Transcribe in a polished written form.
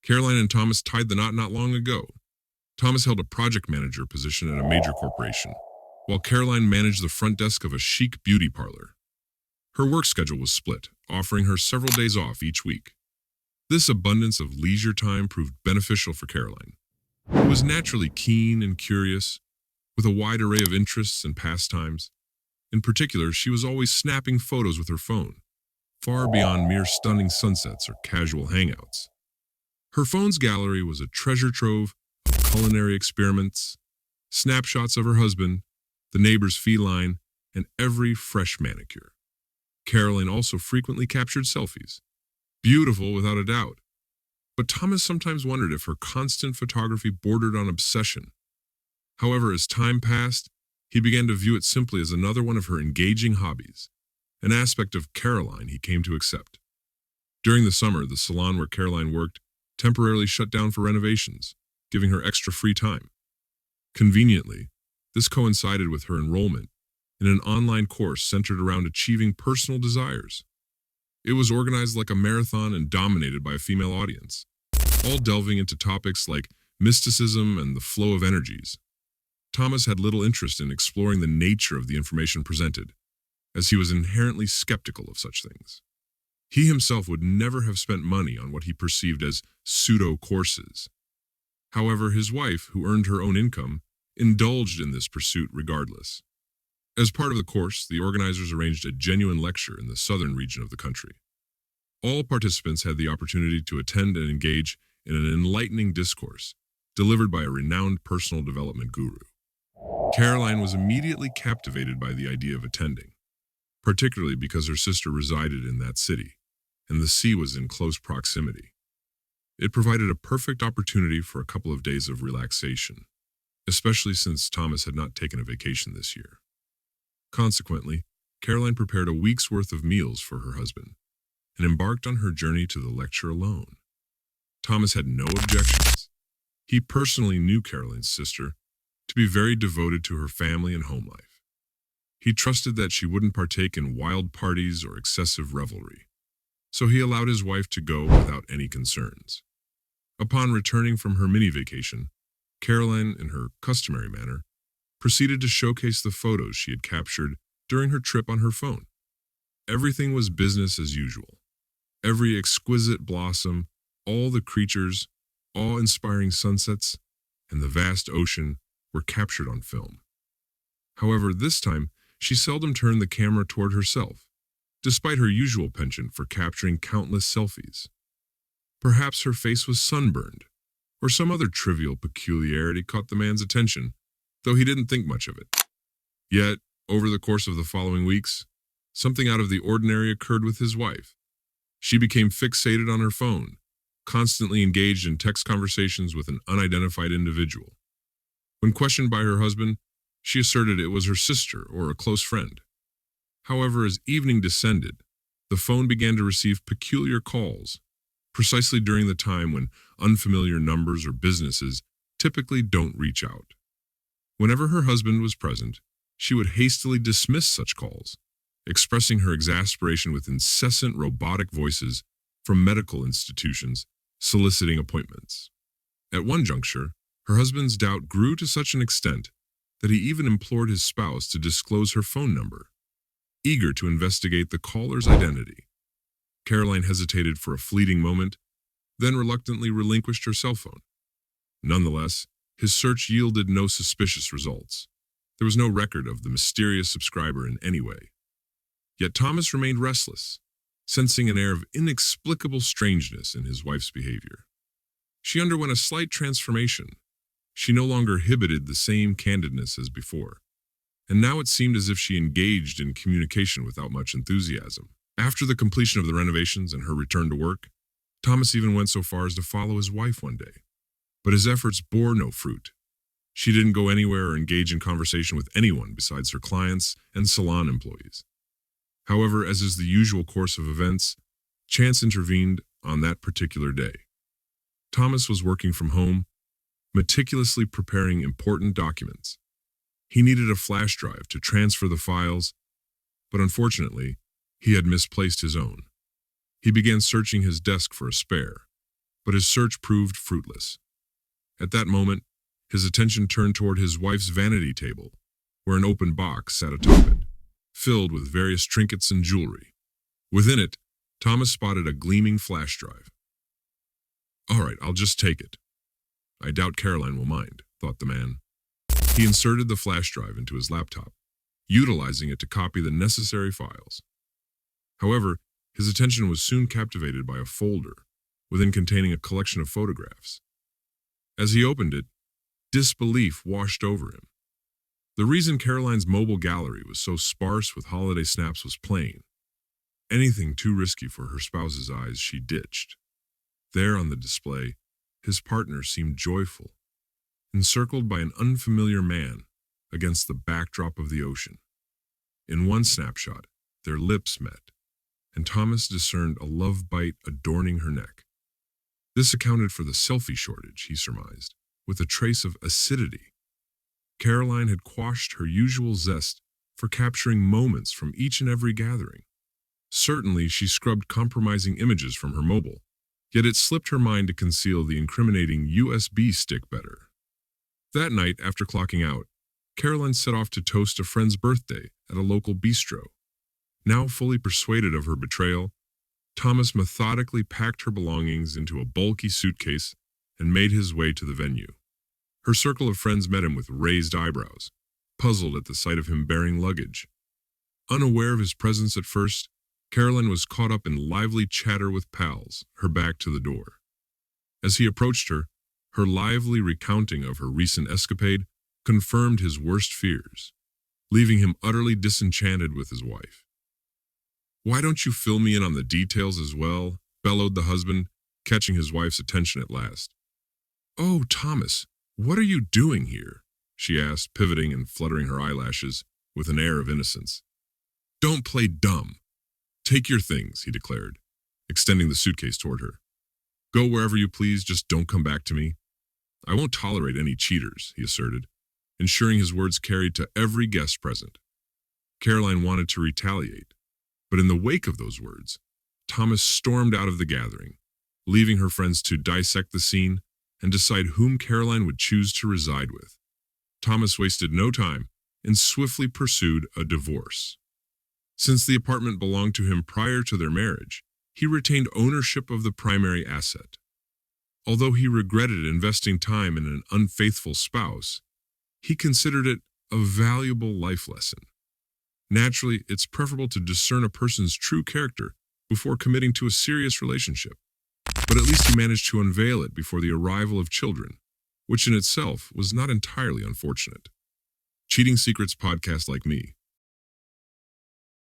Caroline and Thomas tied the knot not long ago. Thomas held a project manager position at a major corporation, while Caroline managed the front desk of a chic beauty parlor. Her work schedule was split, offering her several days off each week. This abundance of leisure time proved beneficial for Caroline, who was naturally keen and curious, with a wide array of interests and pastimes. In particular, she was always snapping photos with her phone, far beyond mere stunning sunsets or casual hangouts. Her phone's gallery was a treasure trove of culinary experiments, snapshots of her husband, the neighbor's feline, and every fresh manicure. Caroline also frequently captured selfies, beautiful without a doubt. But Thomas sometimes wondered if her constant photography bordered on obsession. However, as time passed, he began to view it simply as another one of her engaging hobbies, an aspect of Caroline he came to accept. During the summer, the salon where Caroline worked temporarily shut down for renovations, giving her extra free time. Conveniently, this coincided with her enrollment in an online course centered around achieving personal desires. It was organized like a marathon and dominated by a female audience, all delving into topics like mysticism and the flow of energies. Thomas had little interest in exploring the nature of the information presented, as he was inherently skeptical of such things. He himself would never have spent money on what he perceived as pseudo-courses. However, his wife, who earned her own income, indulged in this pursuit regardless. As part of the course, the organizers arranged a genuine lecture in the southern region of the country. All participants had the opportunity to attend and engage in an enlightening discourse delivered by a renowned personal development guru. Caroline was immediately captivated by the idea of attending, particularly because her sister resided in that city, and the sea was in close proximity. It provided a perfect opportunity for a couple of days of relaxation, especially since Thomas had not taken a vacation this year. Consequently, Caroline prepared a week's worth of meals for her husband and embarked on her journey to the lecture alone. Thomas had no objections. He personally knew Caroline's sister to be very devoted to her family and home life. He trusted that she wouldn't partake in wild parties or excessive revelry, so he allowed his wife to go without any concerns. Upon returning from her mini-vacation, Caroline, in her customary manner, proceeded to showcase the photos she had captured during her trip on her phone. Everything was business as usual. Every exquisite blossom, all the creatures, awe-inspiring sunsets, and the vast ocean were captured on film. However, this time, she seldom turned the camera toward herself, despite her usual penchant for capturing countless selfies. Perhaps her face was sunburned, or some other trivial peculiarity caught the man's attention, though he didn't think much of it. Yet, over the course of the following weeks, something out of the ordinary occurred with his wife. She became fixated on her phone, constantly engaged in text conversations with an unidentified individual. When questioned by her husband, she asserted it was her sister or a close friend. However, as evening descended, the phone began to receive peculiar calls, precisely during the time when unfamiliar numbers or businesses typically don't reach out. Whenever her husband was present, she would hastily dismiss such calls, expressing her exasperation with incessant robotic voices from medical institutions soliciting appointments. At one juncture, her husband's doubt grew to such an extent that he even implored his spouse to disclose her phone number, eager to investigate the caller's identity. Caroline hesitated for a fleeting moment, then reluctantly relinquished her cell phone. Nonetheless, his search yielded no suspicious results. There was no record of the mysterious subscriber in any way. Yet Thomas remained restless, sensing an air of inexplicable strangeness in his wife's behavior. She underwent a slight transformation. She no longer exhibited the same candidness as before, and now it seemed as if she engaged in communication without much enthusiasm. After the completion of the renovations and her return to work, Thomas even went so far as to follow his wife one day. But his efforts bore no fruit. She didn't go anywhere or engage in conversation with anyone besides her clients and salon employees. However, as is the usual course of events, chance intervened on that particular day. Thomas was working from home, meticulously preparing important documents. He needed a flash drive to transfer the files, but unfortunately, he had misplaced his own. He began searching his desk for a spare, but his search proved fruitless. At that moment, his attention turned toward his wife's vanity table, where an open box sat atop it, filled with various trinkets and jewelry. Within it, Thomas spotted a gleaming flash drive. "All right, I'll just take it. I doubt Caroline will mind," thought the man. He inserted the flash drive into his laptop, utilizing it to copy the necessary files. However, his attention was soon captivated by a folder within containing a collection of photographs. As he opened it, disbelief washed over him. The reason Caroline's mobile gallery was so sparse with holiday snaps was plain. Anything too risky for her spouse's eyes she ditched. There on the display, his partner seemed joyful, encircled by an unfamiliar man against the backdrop of the ocean. In one snapshot, their lips met, and Thomas discerned a love bite adorning her neck. This accounted for the selfie shortage, he surmised, with a trace of acidity. Caroline had quashed her usual zest for capturing moments from each and every gathering. Certainly, she scrubbed compromising images from her mobile, yet it slipped her mind to conceal the incriminating USB stick better. That night, after clocking out, Caroline set off to toast a friend's birthday at a local bistro. Now fully persuaded of her betrayal, Thomas methodically packed her belongings into a bulky suitcase and made his way to the venue. Her circle of friends met him with raised eyebrows, puzzled at the sight of him bearing luggage. Unaware of his presence at first, Caroline was caught up in lively chatter with pals, her back to the door. As he approached her, her lively recounting of her recent escapade confirmed his worst fears, leaving him utterly disenchanted with his wife. "Why don't you fill me in on the details as well?" bellowed the husband, catching his wife's attention at last. "Oh, Thomas, what are you doing here?" she asked, pivoting and fluttering her eyelashes with an air of innocence. "Don't play dumb. Take your things," he declared, extending the suitcase toward her. "Go wherever you please, just don't come back to me. I won't tolerate any cheaters," he asserted, ensuring his words carried to every guest present. Caroline wanted to retaliate, but in the wake of those words, Thomas stormed out of the gathering, leaving her friends to dissect the scene and decide whom Caroline would choose to reside with. Thomas wasted no time and swiftly pursued a divorce. Since the apartment belonged to him prior to their marriage, he retained ownership of the primary asset. Although he regretted investing time in an unfaithful spouse, he considered it a valuable life lesson. Naturally, it's preferable to discern a person's true character before committing to a serious relationship. But at least he managed to unveil it before the arrival of children, which in itself was not entirely unfortunate. Cheating Secrets podcast like me.